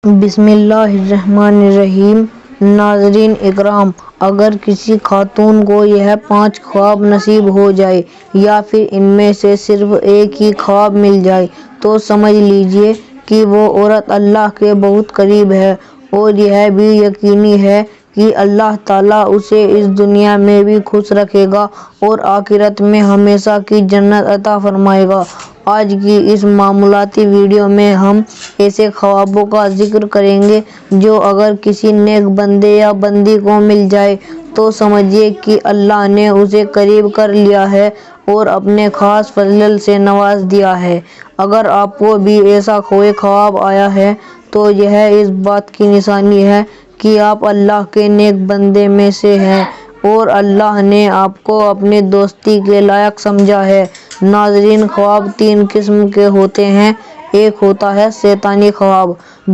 بسم اللہ الرحمن الرحیم۔ ناظرین اکرام، اگر کسی خاتون کو یہ 5 خواب نصیب ہو جائے یا پھر ان میں سے صرف ایک ہی خواب مل جائے تو سمجھ لیجیے کہ وہ عورت اللہ کے بہت قریب ہے، اور یہ بھی یقینی ہے کہ اللہ تعالیٰ اسے اس دنیا میں بھی خوش رکھے گا اور آخرت میں ہمیشہ کی جنت عطا فرمائے گا۔ آج کی اس معلوماتی ویڈیو میں ہم ایسے خوابوں کا ذکر کریں گے جو اگر کسی نیک بندے یا بندی کو مل جائے تو سمجھیے کہ اللہ نے اسے قریب کر لیا ہے اور اپنے خاص فضل سے نواز دیا ہے۔ اگر آپ کو بھی ایسا کوئی خواب آیا ہے تو یہ اس بات کی نشانی ہے کہ آپ اللہ کے نیک بندے میں سے ہیں اور اللہ نے آپ کو اپنی دوستی کے لائق سمجھا ہے۔ ناظرین، خواب 3 قسم کے ہوتے ہیں۔ ایک ہوتا ہے شیطانی خواب،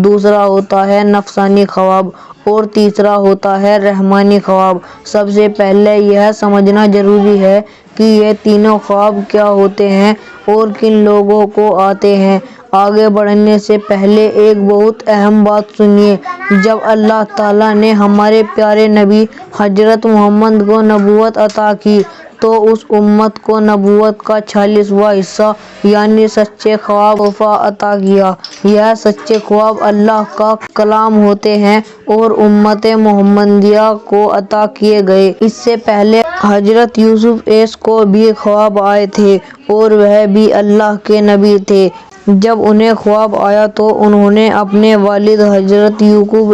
دوسرا ہوتا ہے نفسانی خواب اور تیسرا ہوتا ہے رحمانی خواب۔ سب سے پہلے یہ سمجھنا ضروری ہے کہ یہ تینوں خواب کیا ہوتے ہیں اور کن لوگوں کو آتے ہیں۔ آگے بڑھنے سے پہلے ایک بہت اہم بات سنیے۔ جب اللہ تعالیٰ نے ہمارے پیارے نبی حضرت محمد کو نبوت عطا کی تو اس امت کو نبوت کا 40واں حصہ یعنی سچے خواب کا تحفہ عطا کیا۔ یہ سچے خواب اللہ کا کلام ہوتے ہیں اور امت محمدیہ کو عطا کیے گئے۔ اس سے پہلے حضرت یوسف کو بھی خواب آئے تھے اور وہ بھی اللہ کے نبی تھے۔ جب انہیں خواب آیا تو انہوں نے اپنے والد حضرت یعقوب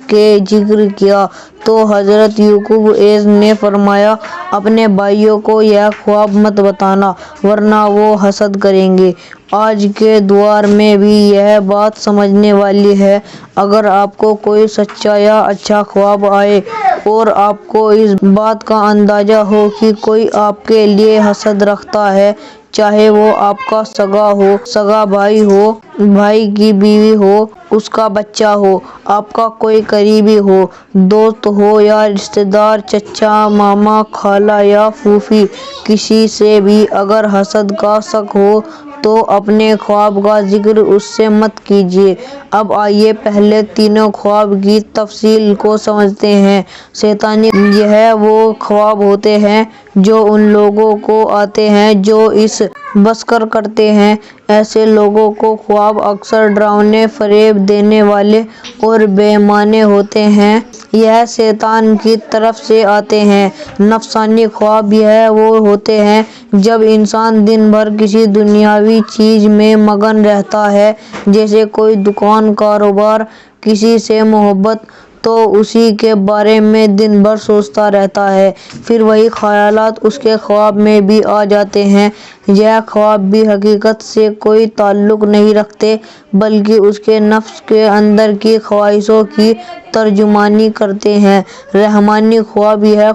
کا ذکر کیا تو حضرت یعقوب نے فرمایا، اپنے بھائیوں کو یہ خواب مت بتانا ورنہ وہ حسد کریں گے۔ آج کے دور میں بھی یہ بات سمجھنے والی ہے۔ اگر آپ کو کوئی سچا یا اچھا خواب آئے اور آپ کو اس بات کا اندازہ ہو کہ کوئی آپ کے لیے حسد رکھتا ہے، چاہے وہ آپ کا سگا بھائی ہو، بھائی کی بیوی ہو، اس کا بچہ ہو، آپ کا کوئی قریبی ہو، دوست ہو یا رشتہ دار، چچا، ماما، خالہ یا پھوپھی، کسی سے بھی اگر حسد کا شک ہو تو اپنے خواب کا ذکر اس سے مت کیجیے۔ اب آئیے پہلے تینوں خواب کی تفصیل کو سمجھتے ہیں۔ شیطانی یہ وہ خواب ہوتے ہیں جو ان لوگوں کو آتے ہیں جو اس بشکر کرتے ہیں۔ ایسے لوگوں کے خواب اکثر ڈرانے، فریب دینے والے اور بے معنی ہوتے ہیں۔ یہ شیطان کی طرف سے آتے ہیں۔ نفسانی خواب یہ وہ ہوتے ہیں جب انسان دن بھر کسی دنیاوی چیز میں مگن رہتا ہے، جیسے کوئی دکان، کاروبار، کسی سے محبت، تو اسی کے بارے میں دن بھر سوچتا رہتا ہے، پھر وہی خیالات اس کے خواب میں بھی آ جاتے ہیں۔ یہ خواب بھی حقیقت سے کوئی تعلق نہیں رکھتے بلکہ اس کے نفس کے اندر کی خواہشوں کی ترجمانی کرتے ہیں۔ رحمانی خواب یہ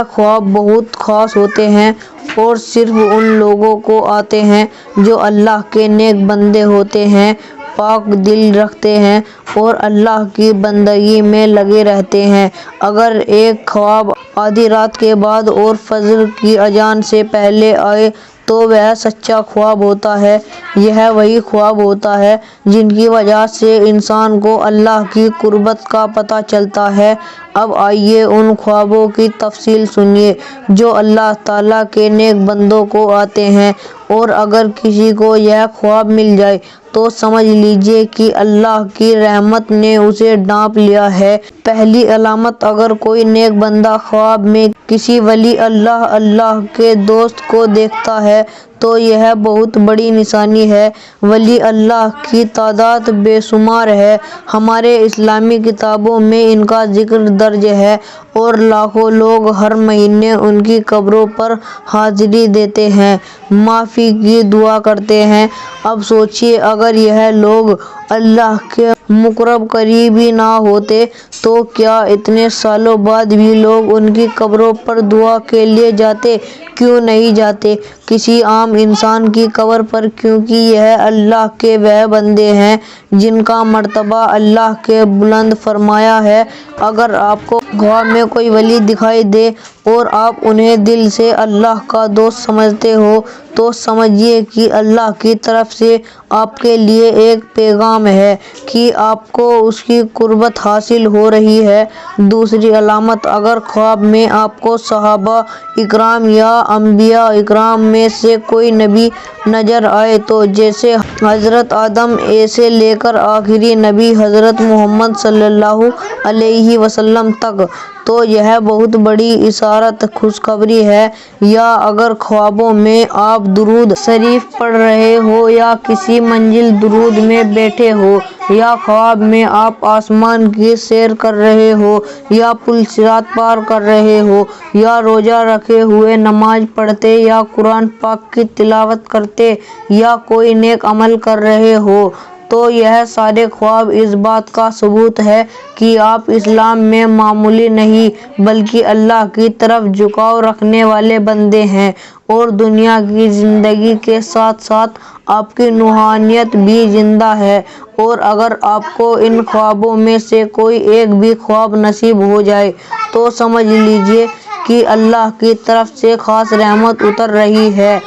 خواب بہت خاص ہوتے ہیں اور صرف ان لوگوں کو آتے ہیں جو اللہ کے نیک بندے ہوتے ہیں، پاک دل رکھتے ہیں اور اللہ کی بندگی میں لگے رہتے ہیں۔ اگر ایک خواب آدھی رات کے بعد اور فجر کی اذان سے پہلے آئے تو وہ سچا خواب ہوتا ہے۔ یہ وہی خواب ہوتا ہے جن کی وجہ سے انسان کو اللہ کی قربت کا پتہ چلتا ہے۔ اب آئیے ان خوابوں کی تفصیل سنیے جو اللہ تعالیٰ کے نیک بندوں کو آتے ہیں، اور اگر کسی کو یہ خواب مل جائے تو سمجھ لیجیے کہ اللہ کی رحمت نے اسے ڈھانپ لیا ہے۔ پہلی علامت، اگر کوئی نیک بندہ خواب میں کسی ولی اللہ کے دوست کو دیکھتا ہے تو یہ بہت بڑی نشانی ہے۔ ولی اللہ کی تعداد بے شمار ہے۔ ہمارے اسلامی کتابوں میں ان کا ذکر درج ہے اور لاکھوں لوگ ہر مہینے ان کی قبروں پر حاضری دیتے ہیں، معافی کی دعا کرتے ہیں۔ اب سوچیے، اگر یہ لوگ اللہ کے مقرب قریب ہی نہ ہوتے تو کیا اتنے سالوں بعد بھی لوگ ان کی قبروں پر دعا کے لیے جاتے؟ کیوں نہیں جاتے کسی عام انسان کی قبر پر؟ کیونکہ یہ اللہ کے وہ بندے ہیں جن کا مرتبہ اللہ نے بلند فرمایا ہے۔ اگر آپ کو خواب میں کوئی ولی دکھائی دے اور آپ انہیں دل سے اللہ کا دوست سمجھتے ہو تو سمجھیے کہ اللہ کی طرف سے آپ کے لیے ایک پیغام ہے کہ آپ کو اس کی قربت حاصل ہو رہی ہے۔ دوسری علامت، اگر خواب میں آپ کو صحابہ اکرام یا انبیاء اکرام میں سے کوئی نبی نظر آئے تو جیسے حضرت آدم سے لے کر آخری نبی حضرت محمد صلی اللہ علیہ وسلم تک، تو یہ بہت بڑی بشارت خوشخبری ہے۔ یا اگر خوابوں میں آپ درود شریف پڑھ رہے ہو یا کسی منزل درود میں بیٹھے ہو، یا خواب میں آپ آسمان کی سیر کر رہے ہو یا پل صراط پار کر رہے ہو یا روزہ رکھے ہوئے نماز پڑھتے یا قرآن پاک کی تلاوت کرتے یا کوئی نیک عمل کر رہے ہو، تو یہ سارے خواب اس بات کا ثبوت ہے کہ آپ اسلام میں معمولی نہیں بلکہ اللہ کی طرف جھکاؤ رکھنے والے بندے ہیں، اور دنیا کی زندگی کے ساتھ ساتھ آپ کی روحانیت بھی زندہ ہے۔ اور اگر آپ کو ان خوابوں میں سے کوئی ایک بھی خواب نصیب ہو جائے تو سمجھ لیجیے کہ اللہ کی طرف سے خاص رحمت اتر رہی ہے،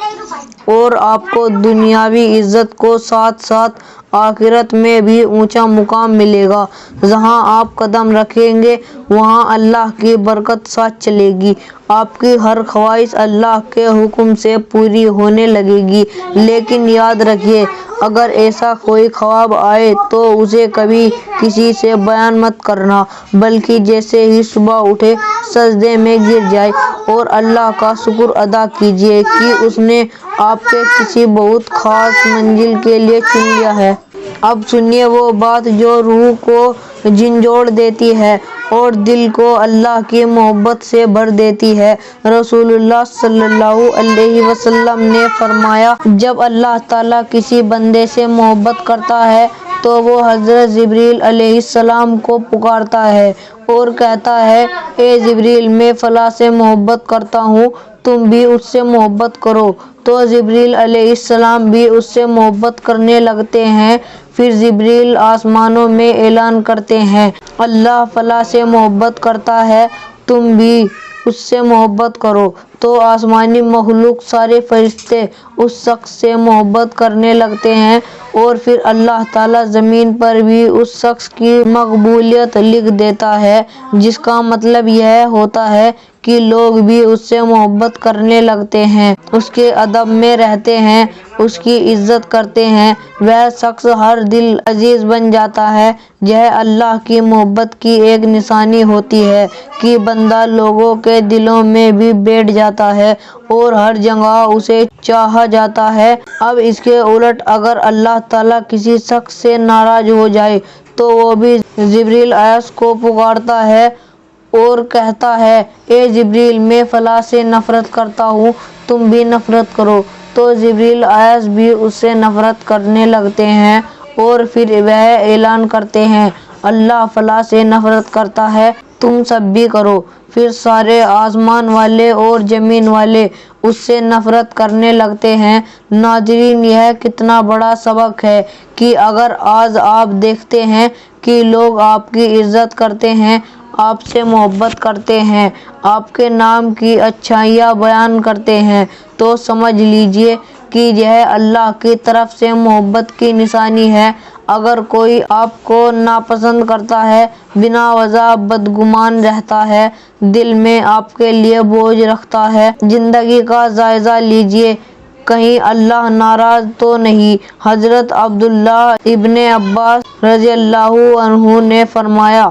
اور آپ کو دنیاوی عزت کو ساتھ ساتھ آخرت میں بھی اونچا مقام ملے گا۔ جہاں آپ قدم رکھیں گے وہاں اللہ کی برکت ساتھ چلے گی، آپ کی ہر خواہش اللہ کے حکم سے پوری ہونے لگے گی۔ لیکن یاد رکھیے، اگر ایسا کوئی خواب آئے تو اسے کبھی کسی سے بیان مت کرنا، بلکہ جیسے ہی صبح اٹھے سجدے میں گر جائیں اور اللہ کا شکر ادا کیجیے کہ اس نے آپ کو کسی بہت خاص منزل کے لیے چن لیا ہے۔ اب سنیے وہ بات جو روح کو جھنجھوڑ دیتی ہے اور دل کو اللہ کی محبت سے بھر دیتی ہے۔ رسول اللہ صلی اللہ علیہ وسلم نے فرمایا، جب اللہ تعالیٰ کسی بندے سے محبت کرتا ہے تو وہ حضرت جبریل علیہ السلام کو پکارتا ہے اور کہتا ہے، اے جبریل، میں فلاں سے محبت کرتا ہوں، تم بھی اس سے محبت کرو۔ تو جبریل علیہ السلام بھی اس سے محبت کرنے لگتے ہیں۔ پھر جبریل آسمانوں میں اعلان کرتے ہیں، اللہ فلاں سے محبت کرتا ہے، تم بھی اس سے محبت کرو۔ تو آسمانی مخلوق، سارے فرشتے اس شخص سے محبت کرنے لگتے ہیں، اور پھر اللہ تعالیٰ زمین پر بھی اس شخص کی مقبولیت لکھ دیتا ہے، جس کا مطلب یہ ہوتا ہے کہ لوگ بھی اس سے محبت کرنے لگتے ہیں، اس کے ادب میں رہتے ہیں، اس کی عزت کرتے ہیں، وہ شخص ہر دل عزیز بن جاتا ہے۔ یہ اللہ کی محبت کی ایک نشانی ہوتی ہے کہ بندہ لوگوں کے دلوں میں بھی بیٹھ جاتا ہے اور ہر جگہ اسے چاہا جاتا ہے۔ اب اس کے الٹ اگر اللہ تعالیٰ کسی شخص سے ناراض ہو جائے تو وہ بھی جبریل کو پکارتا ہے اور کہتا ہے، اے جبریل، میں فلاں سے نفرت کرتا ہوں، تم بھی نفرت کرو۔ تو جبریل بھی اس سے نفرت کرنے لگتے ہیں، اور پھر وہ اعلان کرتے ہیں، اللہ فلاں سے نفرت کرتا ہے، تم سب بھی کرو۔ پھر سارے آسمان والے اور زمین والے اس سے نفرت کرنے لگتے ہیں۔ ناظرین، یہ کتنا بڑا سبق ہے کہ اگر آج آپ دیکھتے ہیں کہ لوگ آپ کی عزت کرتے ہیں، آپ سے محبت کرتے ہیں، آپ کے نام کی اچھائیاں بیان کرتے ہیں، تو سمجھ لیجیے کہ یہ اللہ کی طرف سے محبت کی نشانی ہے۔ اگر کوئی آپ کو ناپسند کرتا ہے، بنا وجہ بدگمان رہتا ہے، دل میں آپ کے لیے بوجھ رکھتا ہے، زندگی کا جائزہ لیجیے، کہیں اللہ ناراض تو نہیں۔ حضرت عبداللہ ابن عباس رضی اللہ عنہ نے فرمایا،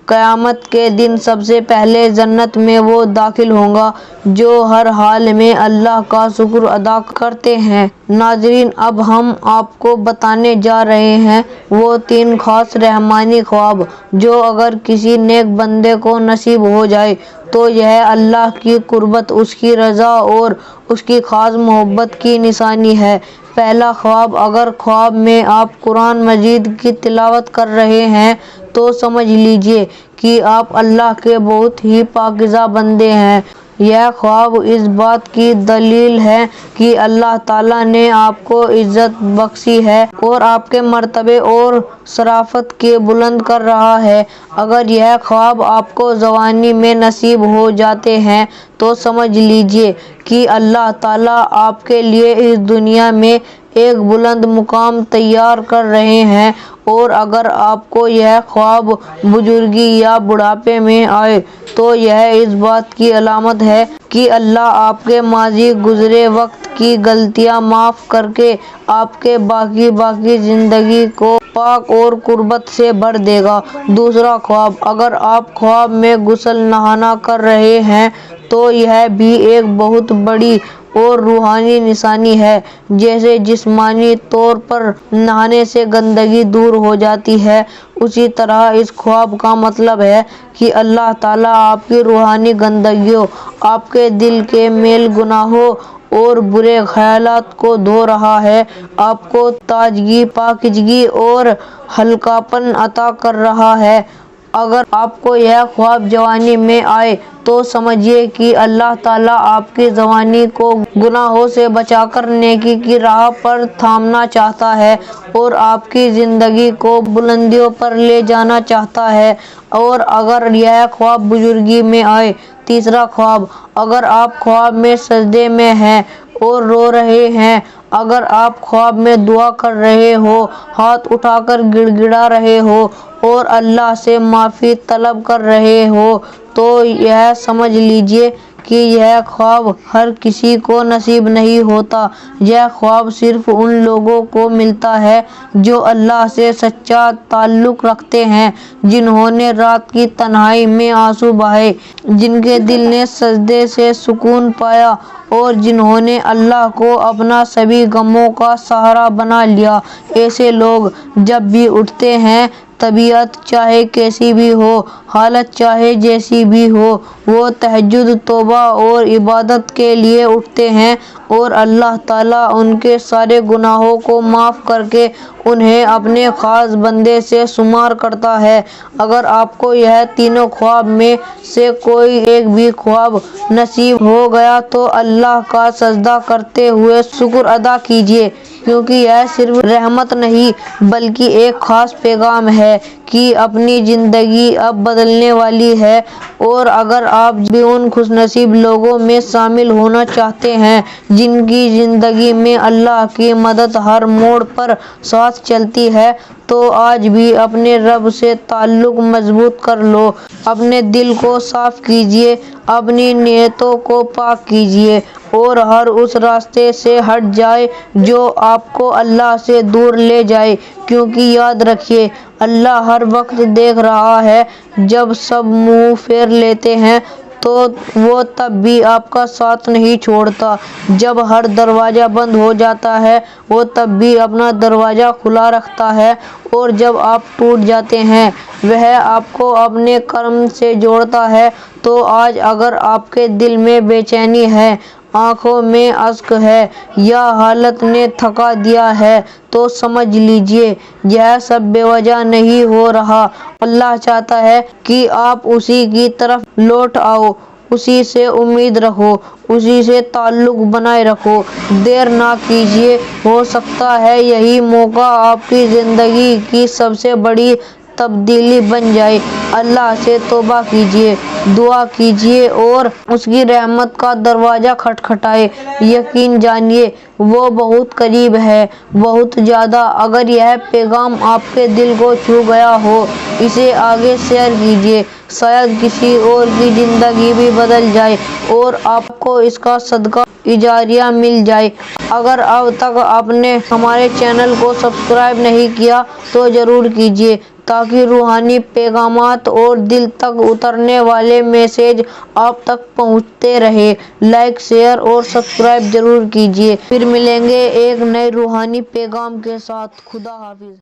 قیامت کے دن سب سے پہلے جنت میں وہ داخل ہوں گا جو ہر حال میں اللہ کا شکر ادا کرتے ہیں۔ ناظرین، اب ہم آپ کو بتانے جا رہے ہیں وہ 3 خاص رحمانی خواب جو اگر کسی نیک بندے کو نصیب ہو جائے تو یہ اللہ کی قربت، اس کی رضا اور اس کی خاص محبت کی نشانی ہے۔ پہلا خواب، اگر خواب میں آپ قرآن مجید کی تلاوت کر رہے ہیں تو سمجھ لیجیے کہ آپ اللہ کے بہت ہی پاکیزہ بندے ہیں۔ یہ خواب اس بات کی دلیل ہے کہ اللہ تعالیٰ نے آپ کو عزت بخشی ہے اور آپ کے مرتبے اور شرافت کے بلند کر رہا ہے۔ اگر یہ خواب آپ کو جوانی میں نصیب ہو جاتے ہیں تو سمجھ لیجیے کہ اللہ تعالیٰ آپ کے لیے اس دنیا میں ایک بلند مقام تیار کر رہے ہیں، اور اگر آپ کو یہ خواب بزرگی یا بڑھاپے میں آئے تو یہ اس بات کی علامت ہے کہ اللہ آپ کے ماضی گزرے وقت کی غلطیاں معاف کر کے آپ کے باقی زندگی کو پاک اور قربت سے بھر دے گا۔ دوسرا خواب، اگر آپ خواب میں غسل نہانا کر رہے ہیں تو یہ بھی ایک بہت بڑی اور روحانی نشانی ہے۔ جیسے جسمانی طور پر نہانے سے گندگی دور ہو جاتی ہے، اسی طرح اس خواب کا مطلب ہے کہ اللہ تعالیٰ آپ کی روحانی گندگیوں، آپ کے دل کے میل گناہوں اور برے خیالات کو دھو رہا ہے، آپ کو تازگی، پاکیزگی اور ہلکا پن عطا کر رہا ہے۔ اگر آپ کو یہ خواب جوانی میں آئے تو سمجھیے کہ اللہ تعالیٰ آپ کی جوانی کو گناہوں سے بچا کر نیکی کی راہ پر تھامنا چاہتا ہے اور آپ کی زندگی کو بلندیوں پر لے جانا چاہتا ہے۔ اور اگر یہ خواب بزرگی میں آئے، تیسرا خواب، اگر آپ خواب میں سجدے میں ہیں اور رو رہے ہیں، اگر آپ خواب میں دعا کر رہے ہو، ہاتھ اٹھا کر گڑ گڑا رہے ہو اور اللہ سے معافی طلب کر رہے ہو، تو یہ سمجھ لیجیے کہ یہ خواب ہر کسی کو نصیب نہیں ہوتا۔ یہ خواب صرف ان لوگوں کو ملتا ہے جو اللہ سے سچا تعلق رکھتے ہیں، جنہوں نے رات کی تنہائی میں آنسو بہائے، جن کے دل نے سجدے سے سکون پایا اور جنہوں نے اللہ کو اپنا سبھی غموں کا سہارا بنا لیا۔ ایسے لوگ جب بھی اٹھتے ہیں، طبیعت چاہے کیسی بھی ہو، حالت چاہے جیسی بھی ہو، وہ تہجد، توبہ اور عبادت کے لیے اٹھتے ہیں اور اللہ تعالیٰ ان کے سارے گناہوں کو معاف کر کے انہیں اپنے خاص بندے سے شمار کرتا ہے۔ اگر آپ کو یہ تینوں خواب میں سے کوئی ایک بھی خواب نصیب ہو گیا تو اللہ کا سجدہ کرتے ہوئے شکر ادا کیجیے، کیونکہ یہ صرف رحمت نہیں بلکہ ایک خاص پیغام ہے کہ اپنی زندگی اب بدلنے والی ہے۔ اور اگر آپ بھی ان خوش نصیب لوگوں میں شامل ہونا چاہتے ہیں جن کی زندگی میں اللہ کی مدد ہر موڑ پر ساتھ چلتی ہے، تو آج بھی اپنے رب سے تعلق مضبوط کر لو، اپنے دل کو صاف کیجیے، اپنی نیتوں کو پاک کیجیے اور ہر اس راستے سے ہٹ جائے جو آپ کو اللہ سے دور لے جائے، کیونکہ یاد رکھیے اللہ ہر وقت دیکھ رہا ہے۔ جب سب منہ پھیر لیتے ہیں تو وہ تب بھی آپ کا ساتھ نہیں چھوڑتا، جب ہر دروازہ بند ہو جاتا ہے وہ تب بھی اپنا دروازہ کھلا رکھتا ہے، اور جب آپ ٹوٹ جاتے ہیں وہ آپ کو اپنے کرم سے جوڑتا ہے۔ تو آج اگر آپ کے دل میں بے چینی ہے، آنکھوں میں اشک ہے یا حالت نے تھکا دیا ہے تو سمجھ لیجیے یہ سب بے وجہ نہیں ہو رہا۔ اللہ چاہتا ہے کہ آپ اسی کی طرف لوٹ آؤ، اسی سے امید رکھو، اسی سے تعلق بنائے رکھو۔ دیر نہ کیجیے، ہو سکتا ہے یہی موقع آپ کی زندگی کی سب سے بڑی تبدیلی بن جائے۔ اللہ سے توبہ کیجیے، دعا کیجیے اور اس کی رحمت کا دروازہ کھٹکھٹائے۔ یقین جانیے وہ بہت قریب ہے، بہت زیادہ۔ اگر یہ پیغام آپ کے دل کو چھو گیا ہو، اسے آگے شیئر کیجیے، شاید کسی اور کی زندگی بھی بدل جائے اور آپ کو اس کا صدقہ جاریہ مل جائے۔ اگر اب تک آپ نے ہمارے چینل کو سبسکرائب نہیں کیا تو ضرور کیجیے، تاکہ روحانی پیغامات اور دل تک اترنے والے میسیج آپ تک پہنچتے رہے۔ لائک، شیئر اور سبسکرائب ضرور کیجیے۔ پھر ملیں گے ایک نئے روحانی پیغام کے ساتھ۔ خدا حافظ۔